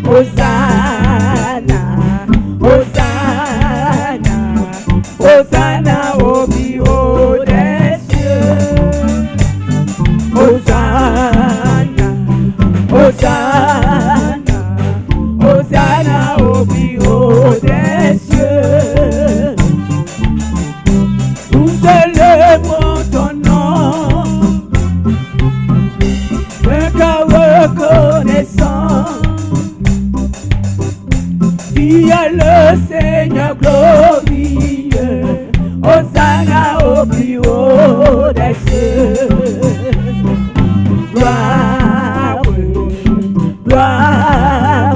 Hosanna, Hosanna, Hosanna au plus haut des cieux. Hosanna, Hosanna, Hosanna au plus haut des cieux. Nous célébrons ton nom, d'un cœur reconnaissant. Tu es le Seigneur glorieux, Hosanna au plus haut des cieux. Gloire, gloire,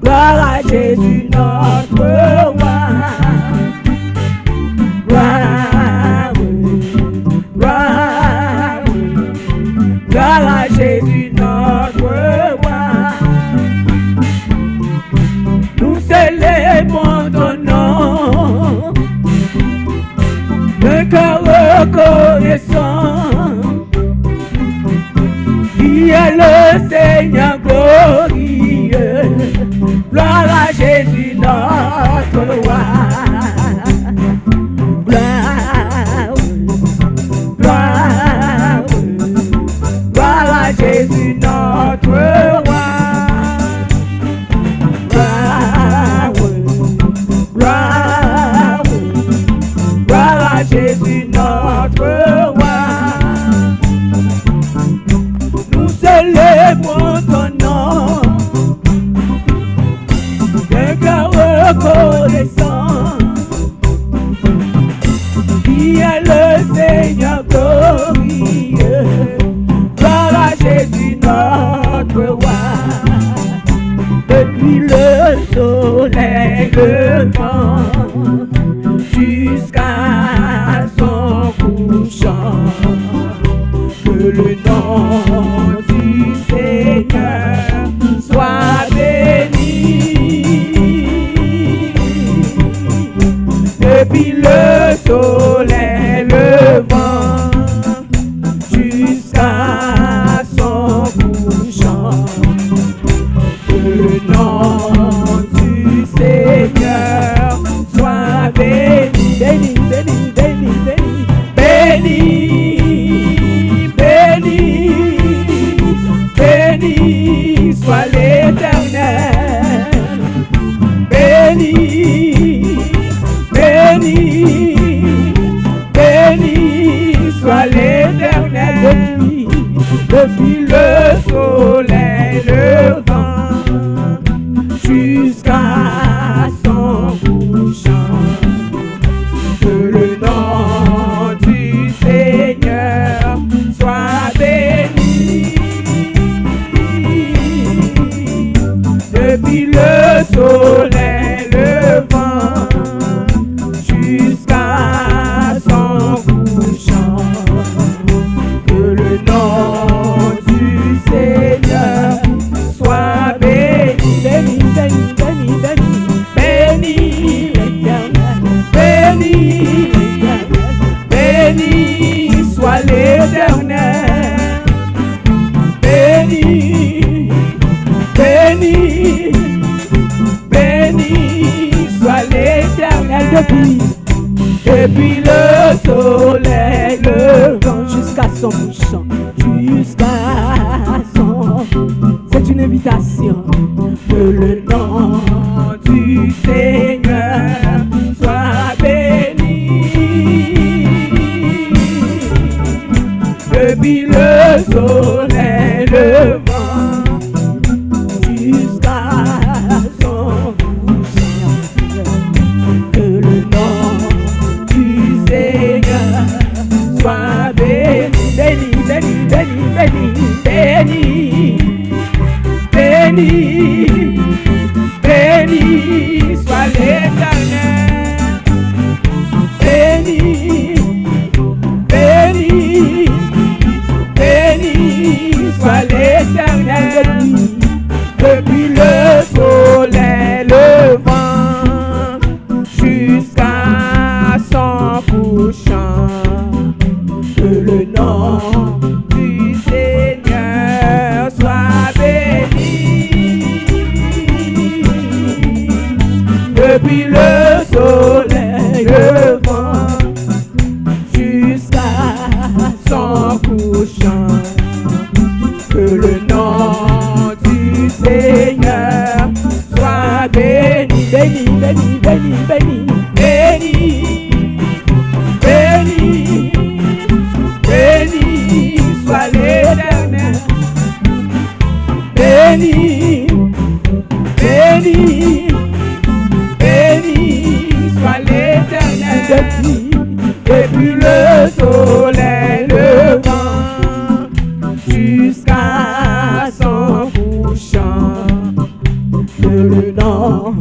gloire à Jésus notre roi. Gloire, gloire, gloire à Jésus notre roi. Nous célébrons ton nom, d'un cœur reconnaissant. Tu es le Seigneur glorieux, gloire à Jésus notre roi. Gloire, gloire, gloire à Jésus notre roi. Gloire, gloire, gloire à Jésus notre roi. Nous célébrons ton nom, d'un cœur reconnaissant. Tu es le Seigneur glorieux, gloire à Jésus notre roi. Depuis le soleil levant jusqu'à son couchant, que le nom du Seigneur soit béni. Depuis le soleil levant jusqu'à son couchant, que le nom du Seigneur soit béni. Béni, béni, béni, béni, béni, béni, béni soit l'Éternel. Béni, béni, béni soit l'Éternel. Depuis le soleil levant jusqu'à son couchant, que le nom du Seigneur soit béni. Depuis le soleil levant jusqu'à son couchant, que le nom du Seigneur soit béni. Béni, béni, béni, béni, béni, béni, béni soit l'Éternel. Béni, béni, béni soit l'Éternel. Depuis le soleil levant jusqu'à son couchant, jusqu'à son... C'est une invitation. Que le nom du Seigneur soit béni. Depuis le soleil levant jusqu'à son couchant, que le nom du Seigneur soit béni. Béni, béni, béni, béni, béni, béni, béni soit l'Éternel. Béni, béni, béni soit l'Éternel. Depuis le soleil levant jusqu'à son couchant, que le nom du Seigneur soit béni. depuis le soleil levant jusqu'à son couchant. Que le nom du Seigneur soit béni, béni, béni, béni, béni, béni, béni, béni soit l'Éternel. Béni, béni, béni soit l'Éternel depuis le soleil levant jusqu'à son couchant. Que le nom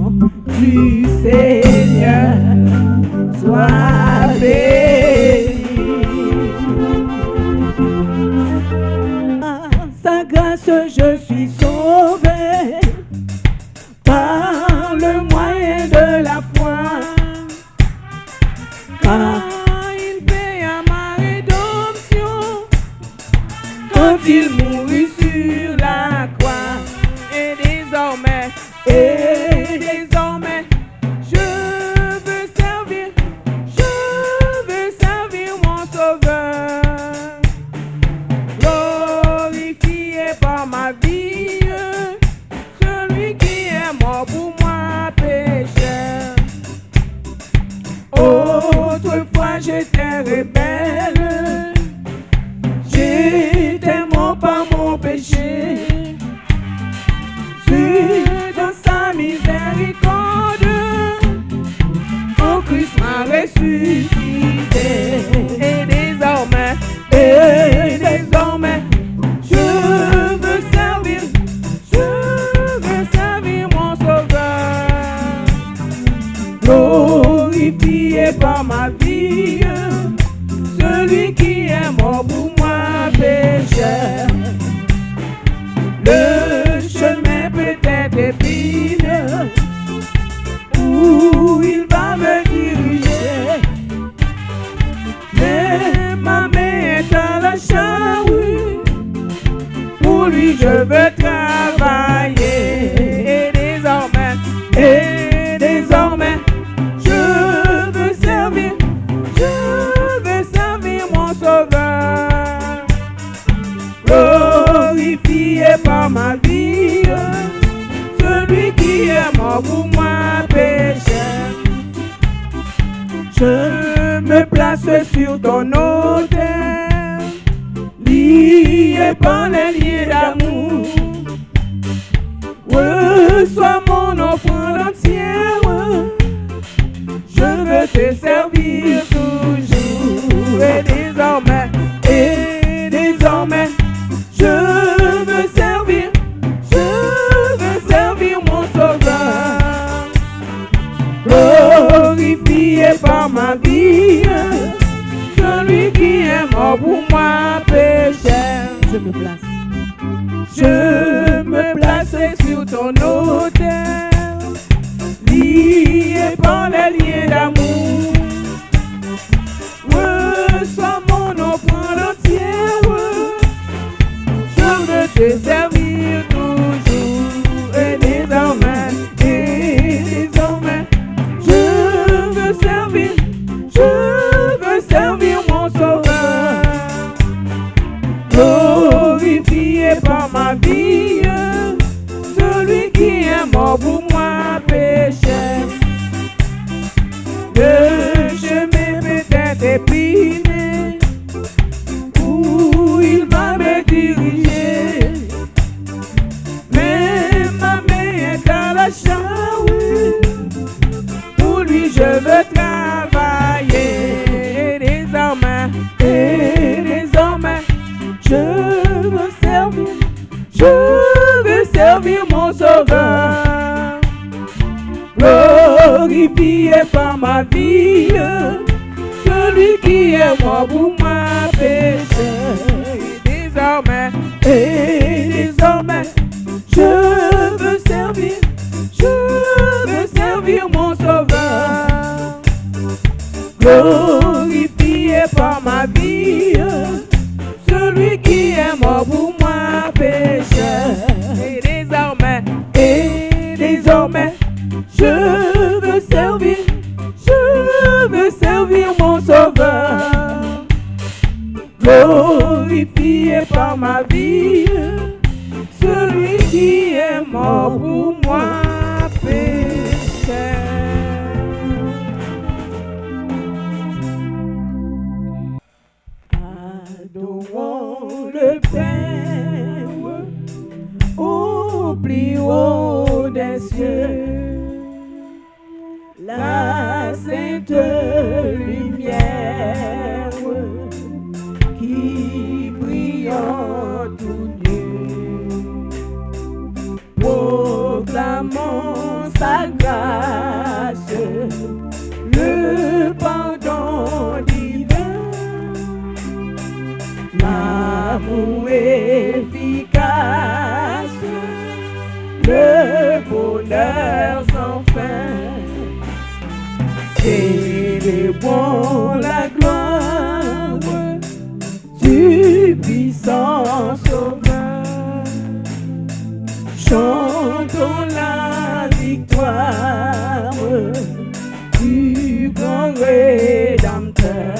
du Seigneur soit béni. Sa grâce je suis sauvé par le moyen de la foi. Car il paye à ma rédemption quand il mourut sur la croix. Et désormais, je veux servir mon Sauveur. Glorifié par ma vie, celui qui est mort pour moi, pécheur. Autrefois j'étais rebelle, j'étais mort par mon péché. Dans sa miséricorde, mon Christ m'a ressuscité. Et désormais, je veux servir mon Sauveur. Glorifié par ma vie, celui qui est mort pour moi, pécheur. Le chemin peut-être épineux où il va me diriger, mais ma main est à la charrue, pour lui je veux travailler. Et désormais, je veux servir mon Sauveur. Glorifié par ma vie, celui qui est mort pour moi, pécheur. Je me place sur ton autel, lié par les liens d'amour. Reçois mon offrande entière, je veux te servir toujours. Et désormais, je veux servir mon Sauveur. Glorifié par ma vie, celui qui est mort pour moi, pécheur. Je me place sur ton autel, lié par les liens d'amour. Reçois mon offrande entière, je veux te servir toujours. Et désormais, je veux servir mon Sauveur. Glorifié par ma vie, celui qui est mort pour moi, pécheur. Le chemin peut-être épineux où il va me diriger, mais ma main est à la charrue, pour lui je veux travailler. Et désormais, je veux servir mon Sauveur. Glorifié par ma vie, celui qui est mort pour moi, pécheur. Et désormais, je veux servir mon Sauveur. Glorifié par ma vie, celui qui est mort pour moi, pécheur. Et désormais, je veux servir ma vie, celui qui est mort pour moi, pécheur. Adorons le Père au plus haut des cieux, la sainte lumière qui brille en tout lieu. Proclamons sa grâce, le pardon divin, l'amour efficace, le bonheur sans fin. Célébrons la gloire du puissant Sauveur. Chantons la victoire du grand Rédempteur.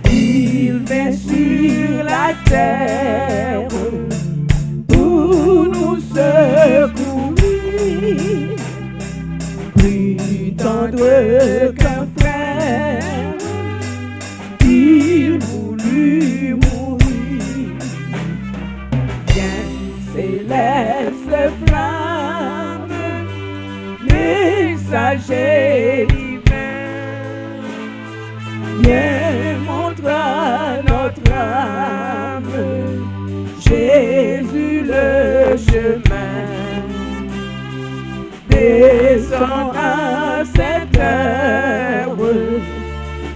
Il vient sur la terre pour nous secourir. Plus tendre qu'un frère, il voulut mourir. Viens, céleste flamme, messager divin, viens, montre à notre âme Jésus le chemin. Descends à cette heure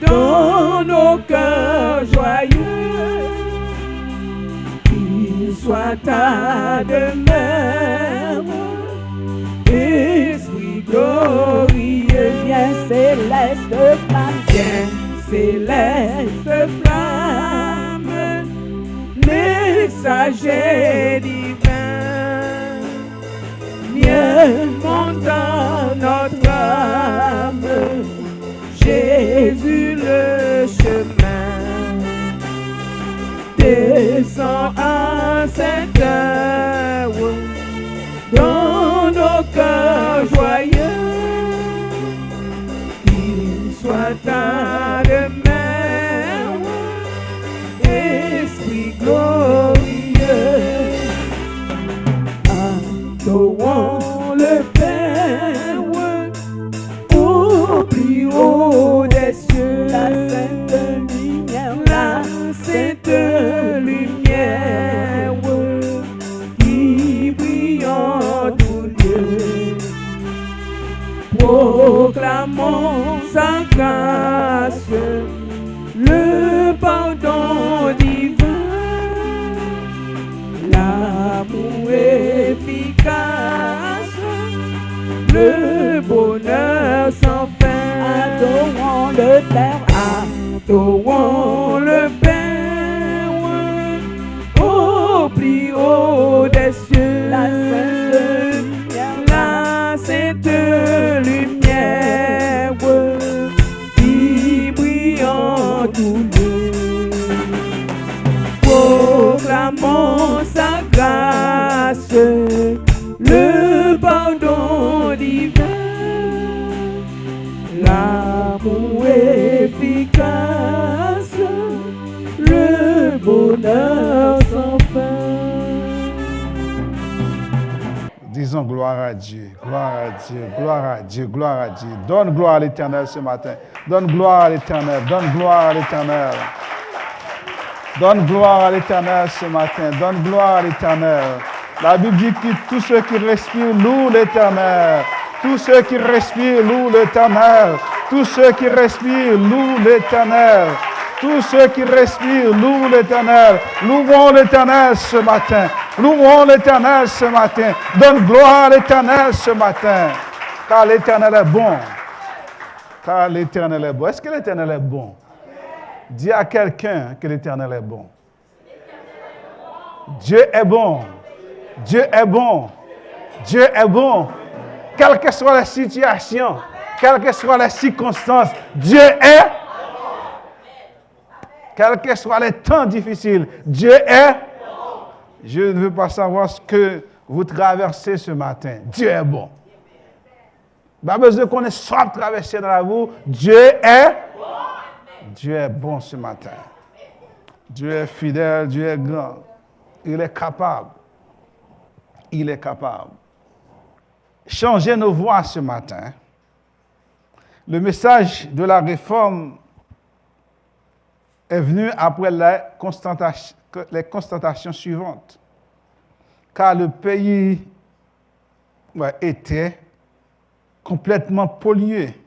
dans nos cœurs joyeux, qu'il soit ta demeure, Esprit glorieux. Viens céleste flamme, viens céleste flamme, messager divin, viens montant notre âme, Jésus le chemin. Descends à cette heure dans nos cœurs joyeux, qu'il soit ta demeure, Esprit glorieux. Adorons le Père au plus haut des cieux, la sainte lumière qui brille en tout lieu. Proclamons sa grâce, le pardon divin, l'amour efficace, le bonheur sans fin. Adorons le Père, adorons le Père au plus haut des cieux, la sainte lumière qui brille en tout lieu. Proclamons sa grâce, le pardon divin, l'amour efficace, le bonheur sans fin. Disons gloire à Dieu, gloire à Dieu, gloire à Dieu, gloire à Dieu. Donne gloire à l'Éternel ce matin. Donne gloire à l'Éternel, donne gloire à l'Éternel. Donne gloire à l'Éternel ce matin, donne gloire à l'Éternel. La Bible dit que tous ceux qui respirent louent l'Éternel. Tous ceux qui respirent louent l'Éternel. Tous ceux qui respirent louent l'Éternel. Tous ceux qui respirent louent l'Éternel. Louons l'Éternel ce matin. Louons l'Éternel ce matin. Donne gloire à l'Éternel ce matin. Car l'Éternel est bon. Car l'Éternel est bon. Est-ce que l'Éternel est bon? Dis à quelqu'un que l'Éternel est bon. Dieu est bon. Dieu est bon. Dieu est bon. Quelle que soit la situation, quelles que soient les circonstances, Dieu est. Quels que soient les temps difficiles, Dieu est. Je ne veux pas savoir ce que vous traversez ce matin. Dieu est bon. Pas besoin qu'on ait soit traversé dans la vie. Dieu est. Dieu est bon ce matin. Dieu est fidèle, Dieu est grand. Il est capable. Il est capable. Changez nos voix ce matin. Le message de la réforme est venu après les constatations suivantes. Car le pays était complètement pollué.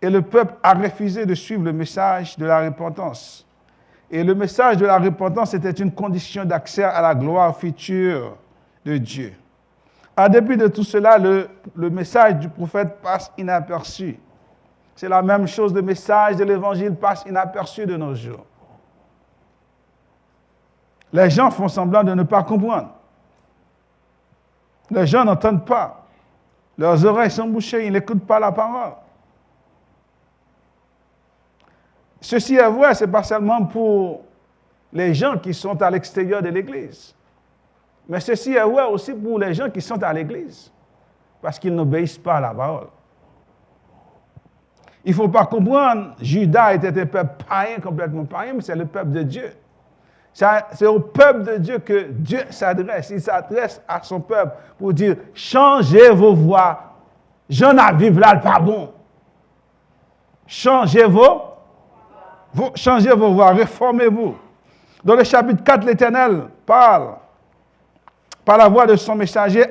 Et le peuple a refusé de suivre le message de la repentance. Et le message de la repentance était une condition d'accès à la gloire future de Dieu. En dépit de tout cela, le message du prophète passe inaperçu. C'est la même chose, le message de l'évangile passe inaperçu de nos jours. Les gens font semblant de ne pas comprendre. Les gens n'entendent pas. Leurs oreilles sont bouchées, ils n'écoutent pas la parole. Ceci est vrai, ce n'est pas seulement pour les gens qui sont à l'extérieur de l'Église. Mais ceci est vrai aussi pour les gens qui sont à l'Église. Parce qu'ils n'obéissent pas à la parole. Il ne faut pas comprendre, Judas était un peuple païen, complètement païen, mais c'est le peuple de Dieu. C'est au peuple de Dieu que Dieu s'adresse. Il s'adresse à son peuple pour dire, changez vos voies. J'en ai vivre là, le pas bon. Changez vos voies, réformez-vous. Dans le chapitre 4, l'Éternel parle, par la voix de son messager,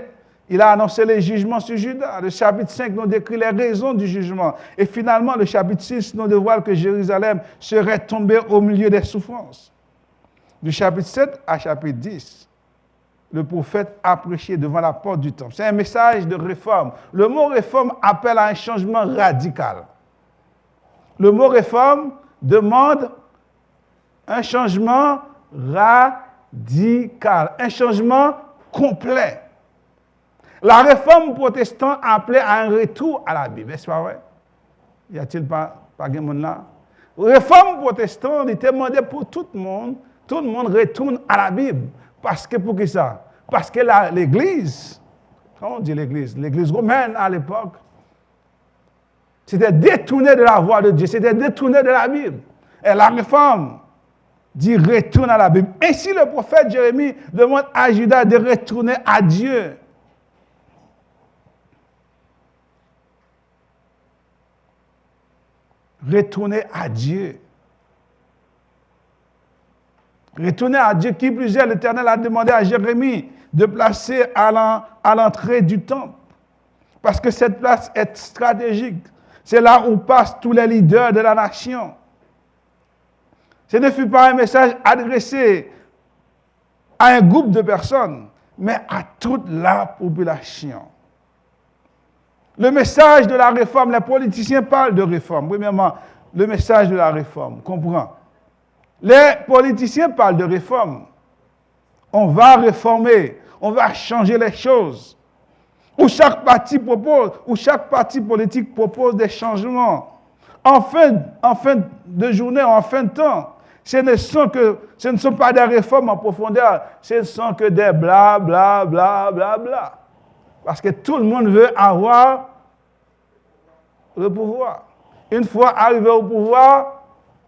il a annoncé les jugements sur Juda. Le chapitre 5 nous décrit les raisons du jugement. Et finalement, le chapitre 6 nous dévoile que Jérusalem serait tombée au milieu des souffrances. Du chapitre 7 à chapitre 10, le prophète a prêché devant la porte du temple. C'est un message de réforme. Le mot réforme appelle à un changement radical. Le mot réforme demande un changement radical, un changement complet. La réforme protestante appelait à un retour à la Bible. Est-ce pas vrai? Y a-t-il pas de monde là? Réforme protestante était demandée pour tout le monde. Tout le monde retourne à la Bible. Parce que, pour qui ça? Parce que l'Église, comment on dit l'Église? L'Église romaine à l'époque, c'était détourné de la voie de Dieu, c'était détourné de la Bible. Et la réforme dit retourne à la Bible. Ainsi, le prophète Jérémie demande à Judas de retourner à Dieu. Retourner à Dieu. Retourner à Dieu, qui plus est, l'Éternel a demandé à Jérémie de placer à l'entrée du temple. Parce que cette place est stratégique. C'est là où passent tous les leaders de la nation. Ce ne fut pas un message adressé à un groupe de personnes, mais à toute la population. Le message de la réforme, les politiciens parlent de réforme. Premièrement, le message de la réforme, comprends. Les politiciens parlent de réforme. On va réformer, on va changer les choses. Où chaque parti propose, où chaque parti politique propose des changements. En fin de journée, en fin de temps, ce ne sont pas des réformes en profondeur, ce ne sont que des bla bla bla bla bla. Parce que tout le monde veut avoir le pouvoir. Une fois arrivé au pouvoir,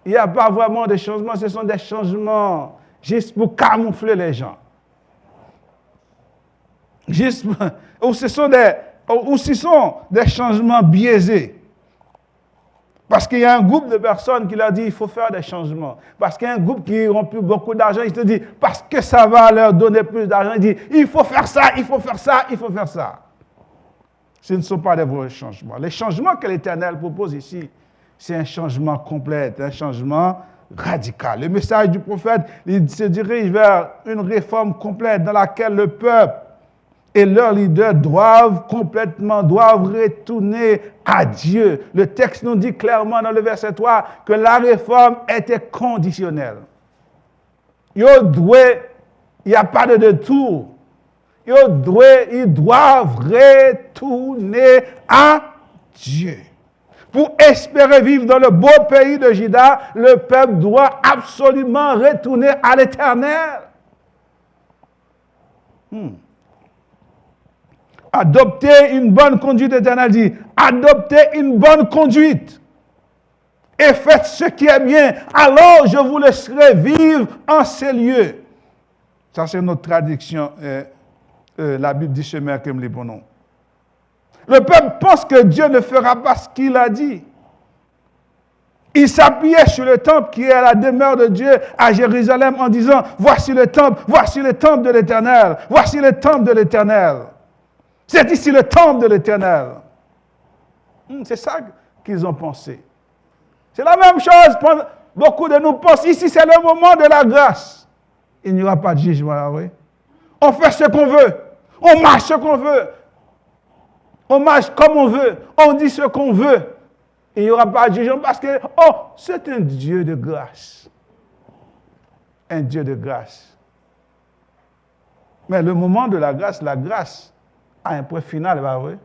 il n'y a pas vraiment de changements, ce sont des changements juste pour camoufler les gens. Ou ce sont des changements biaisés. Parce qu'il y a un groupe de personnes qui leur dit qu'il faut faire des changements. Parce qu'il y a un groupe qui n'auront plus beaucoup d'argent, il te dit parce que ça va leur donner plus d'argent, il dit il faut faire ça, il faut faire ça, il faut faire ça. Ce ne sont pas des vrais changements. Les changements que l'Éternel propose ici, c'est un changement complet, un changement radical. Le message du prophète, il se dirige vers une réforme complète dans laquelle le peuple et leurs leaders doivent retourner à Dieu. Le texte nous dit clairement dans le verset 3 que la réforme était conditionnelle. Il n'y a pas de détour. Ils doivent retourner à Dieu. pour espérer vivre dans le beau pays de Juda, le peuple doit absolument retourner à l'Éternel. Adopter une bonne conduite, l'Éternel dit. Adoptez une bonne conduite. Et faites ce qui est bien. Alors je vous laisserai vivre en ces lieux. Ça, c'est notre traduction. La Bible dit chemin comme les bons noms. Le peuple pense que Dieu ne fera pas ce qu'il a dit. Il s'appuyait sur le temple qui est la demeure de Dieu à Jérusalem en disant, voici le temple de l'Éternel, voici le temple de l'Éternel. C'est ici le temple de l'Éternel. C'est ça qu'ils ont pensé. C'est la même chose. Beaucoup de nous pensent, ici c'est le moment de la grâce. Il n'y aura pas de jugement là, oui. On fait ce qu'on veut. On marche ce qu'on veut. On marche comme on veut. On dit ce qu'on veut. Il n'y aura pas de jugement parce que, c'est un Dieu de grâce. Un Dieu de grâce. Mais le moment de la grâce a un point final, pas vrai?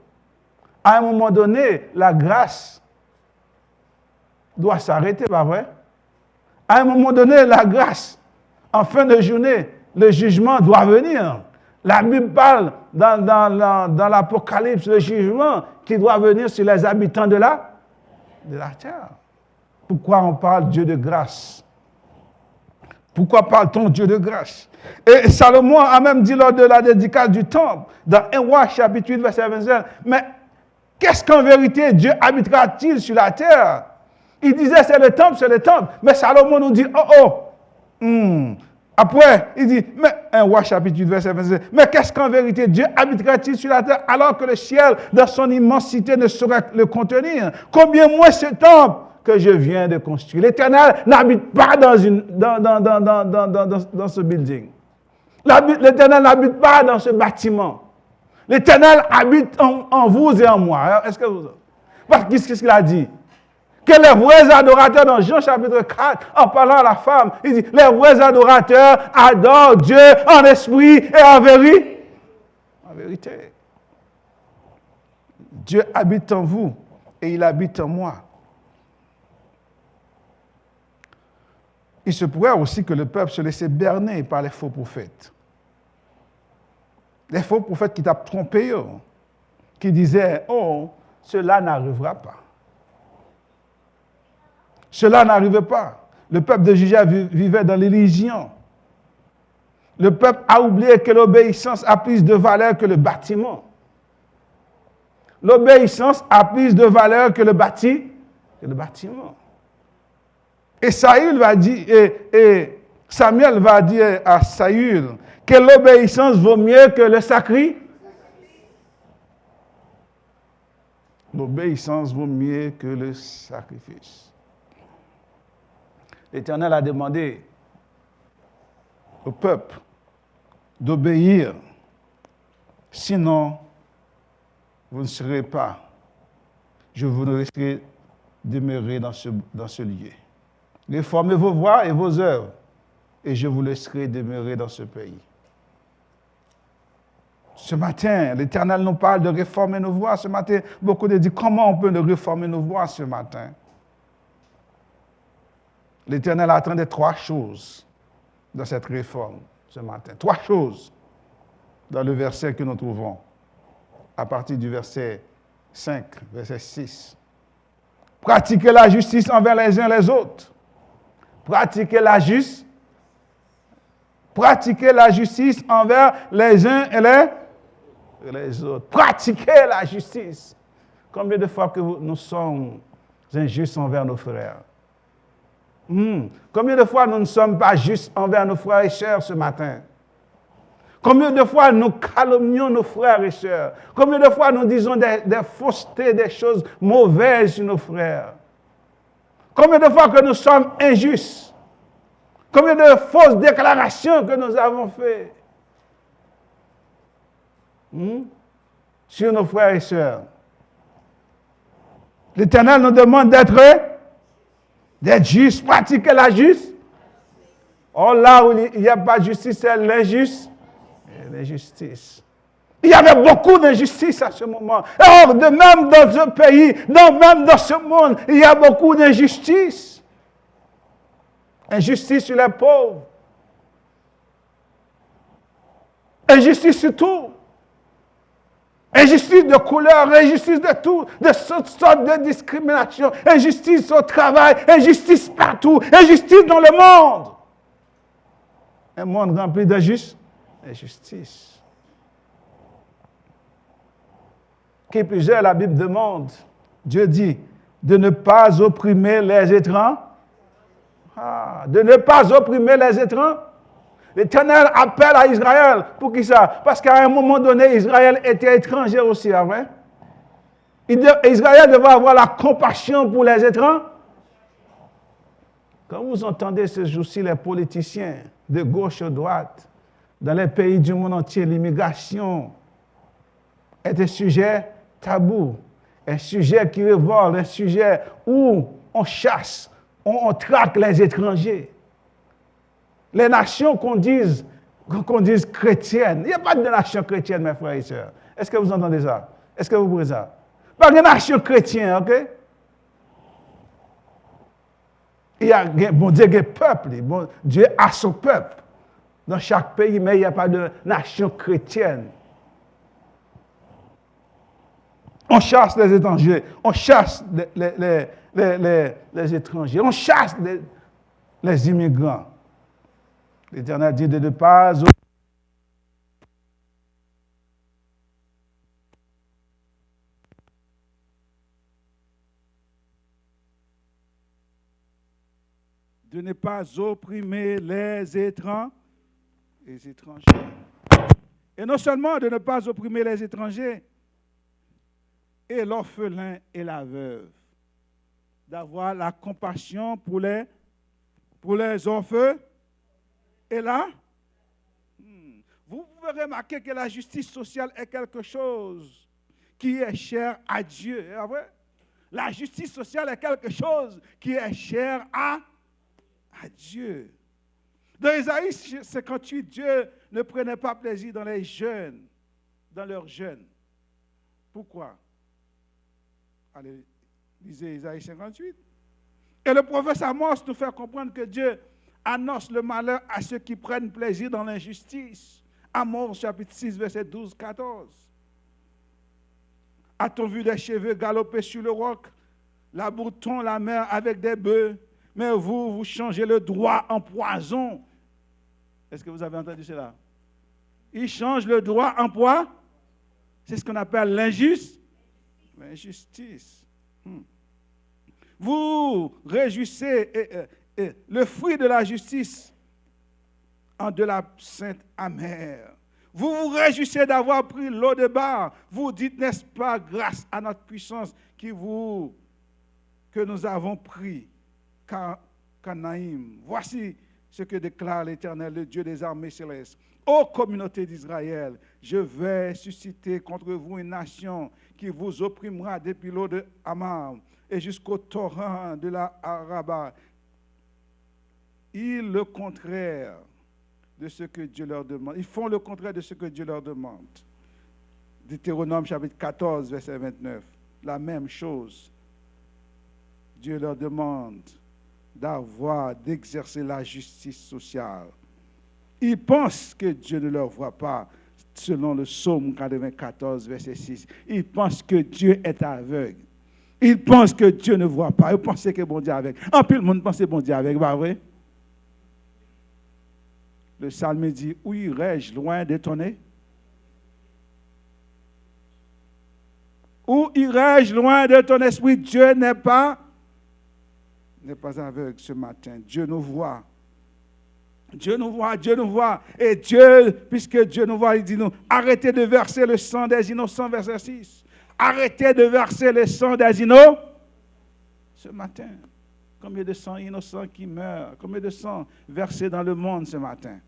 À un moment donné, la grâce doit s'arrêter, pas vrai? À un moment donné, la grâce, en fin de journée, le jugement doit venir. La Bible parle dans l'Apocalypse, le jugement qui doit venir sur les habitants de la terre. Pourquoi on parle Dieu de grâce? Pourquoi parle-t-on Dieu de grâce? Et Salomon a même dit lors de la dédicace du temple, dans 1 Roi chapitre 8, verset 25, mais qu'est-ce qu'en vérité Dieu habitera-t-il sur la terre? Il disait c'est le temple. Mais Salomon nous dit, Après, il dit, mais 1 Roi chapitre 8, verset 25, mais qu'est-ce qu'en vérité Dieu habitera-t-il sur la terre alors que le ciel, dans son immensité, ne saurait le contenir? Combien moins ce temple que je viens de construire. L'Éternel n'habite pas dans ce building. L'Éternel n'habite pas dans ce bâtiment. L'Éternel habite en vous et en moi. Est-ce que vous... Parce qu'est-ce qu'il a dit? Que les vrais adorateurs, dans Jean chapitre 4, en parlant à la femme, il dit, les vrais adorateurs adorent Dieu en esprit et en vérité. En vérité. Dieu habite en vous et il habite en moi. Il se pourrait aussi que le peuple se laissait berner par les faux prophètes. Les faux prophètes qui t'ont trompé, qui disaient, cela n'arrivera pas. Cela n'arrivait pas. Le peuple de Juda vivait dans l'illusion. Le peuple a oublié que l'obéissance a plus de valeur que le bâtiment. L'obéissance a plus de valeur que le bâtiment. Et Saül va dire, et Samuel va dire à Saül que l'obéissance vaut mieux que le sacrifice. L'obéissance vaut mieux que le sacrifice. L'Éternel a demandé au peuple d'obéir, sinon vous ne serez pas, je vous laisserai demeurer dans ce lieu. Réformez vos voies et vos œuvres, et je vous laisserai demeurer dans ce pays. Ce matin, l'Éternel nous parle de réformer nos voies. Ce matin, beaucoup de disent, comment on peut réformer nos voies ce matin? L'Éternel attendait 3 choses dans cette réforme ce matin. 3 choses dans le verset que nous trouvons, à partir du verset 5, verset 6. Pratiquez la justice envers les uns et les autres. Pratiquez la justice envers les uns et les autres. Pratiquez la justice. Combien de fois que nous sommes injustes envers nos frères? Combien de fois nous ne sommes pas justes envers nos frères et sœurs ce matin? Combien de fois nous calomnions nos frères et sœurs? Combien de fois nous disons des faussetés, des choses mauvaises sur nos frères? Combien de fois que nous sommes injustes? Combien de fausses déclarations que nous avons faites sur nos frères et sœurs? L'Éternel nous demande d'être justes, pratiquer la justice. Là où il n'y a pas de justice, c'est l'injustice. Il y avait beaucoup d'injustice à ce moment. Or, de même dans ce pays, même dans ce monde, il y a beaucoup d'injustice. Injustice sur les pauvres. Injustice sur tout. Injustice de couleur, injustice de tout, de toutes sortes de discrimination, injustice au travail, injustice partout, injustice dans le monde. Un monde rempli d'injustice. Qui plus est, la Bible demande, Dieu dit, de ne pas opprimer les étrangers. De ne pas opprimer les étrangers. L'Éternel appelle à Israël. Pour qui ça? Parce qu'à un moment donné, Israël était étranger aussi, après. Israël devait avoir la compassion pour les étrangers. Quand vous entendez ce jour-ci les politiciens de gauche à droite, dans les pays du monde entier, l'immigration est un sujet tabou, un sujet qui révolte, un sujet où on chasse, on traque les étrangers. Les nations qu'on dise chrétiennes, il n'y a pas de nation chrétienne, mes frères et sœurs. Est-ce que vous entendez ça? Est-ce que vous voyez ça? Pas de nation chrétienne, ok? Il y a, bon Dieu, il y a un peuple, bon Dieu a son peuple dans chaque pays, mais il n'y a pas de nation chrétienne. On chasse les étrangers, on chasse les étrangers, on chasse les immigrants. L'Éternel dit de ne pas opprimer les étrangers. Et non seulement de ne pas opprimer les étrangers, et l'orphelin et la veuve, d'avoir la compassion pour les orphelins. Et là, vous pouvez remarquer que la justice sociale est quelque chose qui est cher à Dieu. La justice sociale est quelque chose qui est cher à Dieu. Dans Isaïe 58, Dieu ne prenait pas plaisir dans les jeunes, dans leurs jeunes. Pourquoi? Allez, lisez Isaïe 58. Et le prophète Amos nous fait comprendre que Dieu annonce le malheur à ceux qui prennent plaisir dans l'injustice. Amos chapitre 6, verset 12-14. A-t-on vu des cheveux galoper sur le roc, laboure-t-on la mer avec des bœufs, mais vous changez le droit en poison. Est-ce que vous avez entendu cela? Ils changent le droit en poison. C'est ce qu'on appelle l'injustice. Vous réjouissez le fruit de la justice en de l'absinthe amère. Vous vous réjouissez d'avoir pris l'eau de bar. Vous dites, n'est-ce pas, grâce à notre puissance que nous avons pris Canaïm. Voici ce que déclare l'Éternel, le Dieu des armées célestes. Ô communauté d'Israël, je vais susciter contre vous une nation qui vous opprimera depuis l'eau de Hamar et jusqu'au torrent de la Araba. Ils le contraire de ce que Dieu leur demande. Ils font le contraire de ce que Dieu leur demande. Deutéronome chapitre 14, verset 29. La même chose. Dieu leur demande d'exercer la justice sociale. Ils pensent que Dieu ne leur voit pas, selon le psaume 94, verset 6. Ils pensent que Dieu est aveugle. Ils pensent que Dieu ne voit pas. Ils pensent que bon Dieu est aveugle. En plus, le monde pense que bon Dieu est aveugle, pas vrai? Le psalme dit, où irai-je loin de ton nez? Où irai-je loin de ton esprit? Dieu n'est pas aveugle ce matin. Dieu nous voit. Dieu nous voit, Dieu nous voit. Et Dieu, puisque Dieu nous voit, il dit nous, arrêtez de verser le sang des innocents, verset 6. Arrêtez de verser le sang des innocents. Ce matin, combien de sang innocents qui meurent? Combien de sang versé dans le monde ce matin?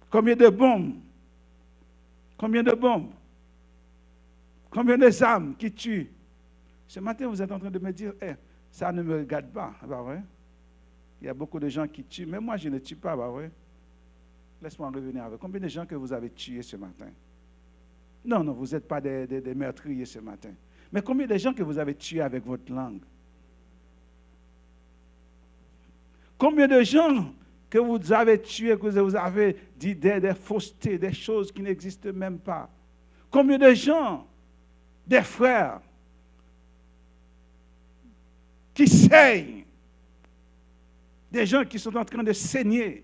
Combien de bombes? Combien de bombes? Combien de âmes qui tuent? Ce matin, vous êtes en train de me dire, ça ne me regarde pas, pas vrai? Il y a beaucoup de gens qui tuent, mais moi je ne tue pas, pas vrai? Laisse-moi revenir avec. Combien de gens que vous avez tués ce matin? Non, non, vous n'êtes pas des meurtriers ce matin. Mais combien de gens que vous avez tués avec votre langue? Combien de gens que vous avez tués, que vous avez dit des faussetés, des choses qui n'existent même pas? Combien de gens, des frères, qui saignent, des gens qui sont en train de saigner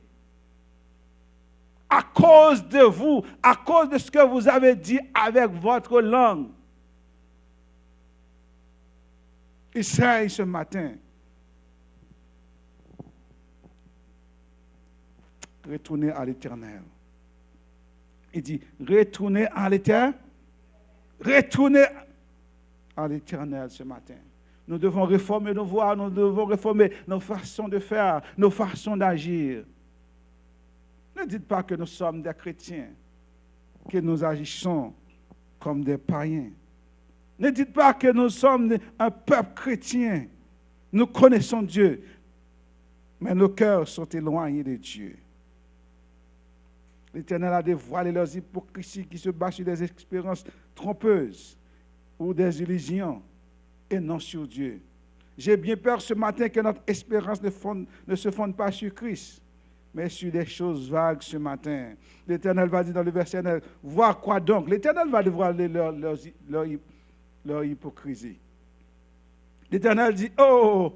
à cause de vous, à cause de ce que vous avez dit avec votre langue. Ils saignent ce matin. Retournez à l'Éternel. Il dit, retournez à l'Éternel. Retournez à l'Éternel ce matin. Nous devons réformer nos voies, nous devons réformer nos façons de faire, nos façons d'agir. Ne dites pas que nous sommes des chrétiens, que nous agissons comme des païens. Ne dites pas que nous sommes un peuple chrétien. Nous connaissons Dieu, mais nos cœurs sont éloignés de Dieu. L'Éternel a dévoilé leurs hypocrisies qui se basent sur des expériences trompeuses ou des illusions et non sur Dieu. J'ai bien peur ce matin que notre espérance ne se fonde pas sur Christ, mais sur des choses vagues ce matin. L'Éternel va dire dans le verset 9, voir quoi donc? L'Éternel va dévoiler leur hypocrisie. L'Éternel dit, oh,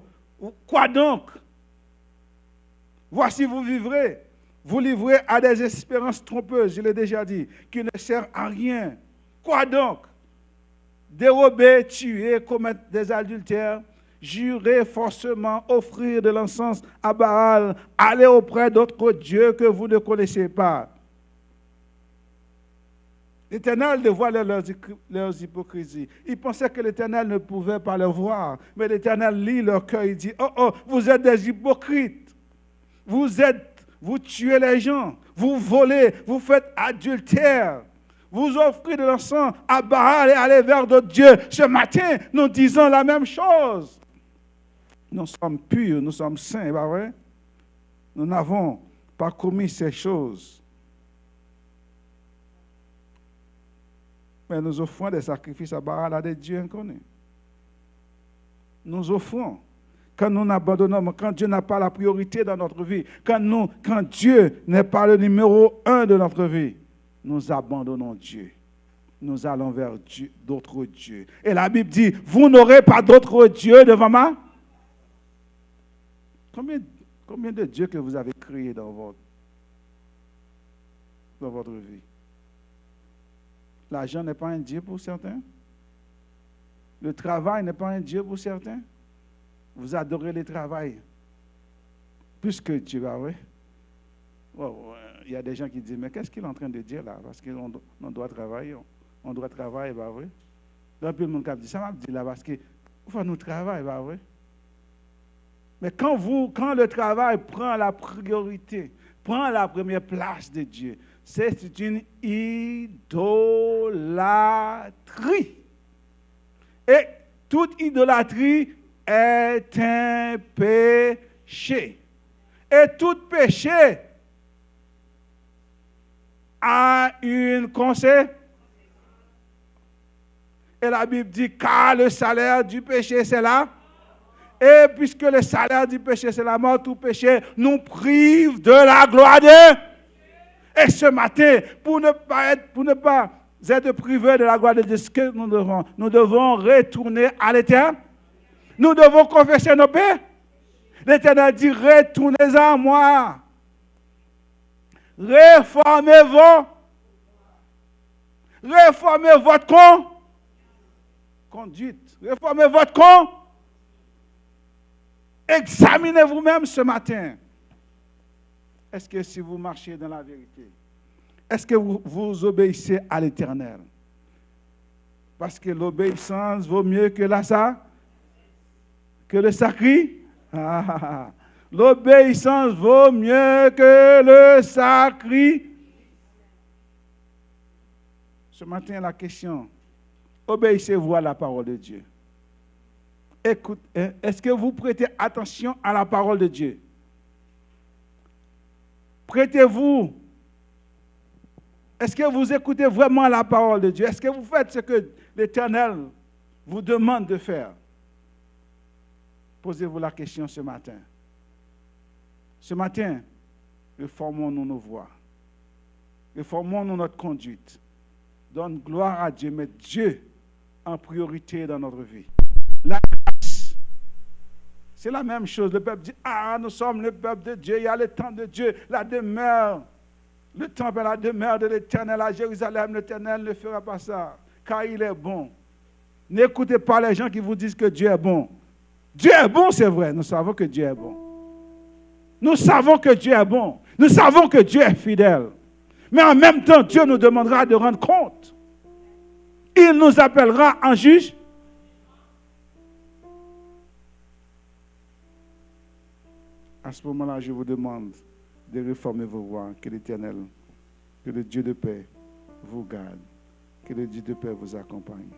quoi donc? Voici vous vivrez. Vous livrez à des espérances trompeuses, je l'ai déjà dit, qui ne servent à rien. Quoi donc? Dérober, tuer, commettre des adultères, jurer forcément, offrir de l'encens à Baal, aller auprès d'autres dieux que vous ne connaissez pas. L'Éternel dévoile leurs hypocrisies. Ils pensaient que l'Éternel ne pouvait pas les voir, mais l'Éternel lit leur cœur et dit, oh, vous êtes des hypocrites. Vous tuez les gens, vous volez, vous faites adultère, vous offrez de l'encens à Baal et allez vers d'autres dieux. Ce matin, nous disons la même chose. Nous sommes purs, nous sommes saints, pas vrai? Nous n'avons pas commis ces choses. Mais nous offrons des sacrifices à Baal, à des dieux inconnus. Nous offrons. Quand nous abandonnons, quand Dieu n'a pas la priorité dans notre vie, quand Dieu n'est pas le numéro 1 de notre vie, nous abandonnons Dieu. Nous allons vers Dieu, d'autres dieux. Et la Bible dit, vous n'aurez pas d'autres dieux devant moi. Combien de dieux que vous avez créés dans votre vie? L'argent n'est pas un dieu pour certains. Le travail n'est pas un dieu pour certains. Vous adorez le travail plus que Dieu, oui. Il y a des gens qui disent, mais qu'est-ce qu'il est en train de dire là? Parce qu'on doit travailler. On doit travailler, bah oui. Donc, puis le monde dit, ça m'a dit là, parce que faut nous travailler, bah oui. Mais quand le travail prend la priorité, prend la première place de Dieu, c'est une idolâtrie. Et toute idolâtrie est un péché. Et tout péché a une conséquence. Et la Bible dit, car le salaire du péché, c'est là. Et puisque le salaire du péché, c'est la mort, tout péché nous prive de la gloire de Dieu. Et ce matin, pour ne pas être privés de la gloire de Dieu, ce que nous devons retourner à l'Éternel. Nous devons confesser nos péchés. L'Éternel dit, retournez à moi. Réformez votre conduite. Réformez votre conduite. Examinez vous-même ce matin. Est-ce que si vous marchez dans la vérité, est-ce que vous obéissez à l'Éternel? Parce que l'obéissance vaut mieux que le sacrifice. L'obéissance vaut mieux que le sacrifice. Ce matin, la question, obéissez-vous à la parole de Dieu? Écoute, est-ce que vous prêtez attention à la parole de Dieu? Prêtez-vous Est-ce que vous écoutez vraiment la parole de Dieu? Est-ce que vous faites ce que l'Éternel vous demande de faire? Posez-vous la question ce matin. Ce matin, réformons-nous nos voies. Réformons-nous notre conduite. Donne gloire à Dieu, mets Dieu en priorité dans notre vie. La grâce, c'est la même chose. Le peuple dit, nous sommes le peuple de Dieu, il y a le temps de Dieu, la demeure. Le temple est la demeure de l'Éternel à Jérusalem. L'Éternel ne fera pas ça, car il est bon. N'écoutez pas les gens qui vous disent que Dieu est bon. Dieu est bon, c'est vrai. Nous savons que Dieu est bon. Nous savons que Dieu est bon. Nous savons que Dieu est fidèle. Mais en même temps, Dieu nous demandera de rendre compte. Il nous appellera en juge. À ce moment-là, je vous demande de réformer vos voies. Que l'Éternel, que le Dieu de paix vous garde. Que le Dieu de paix vous accompagne.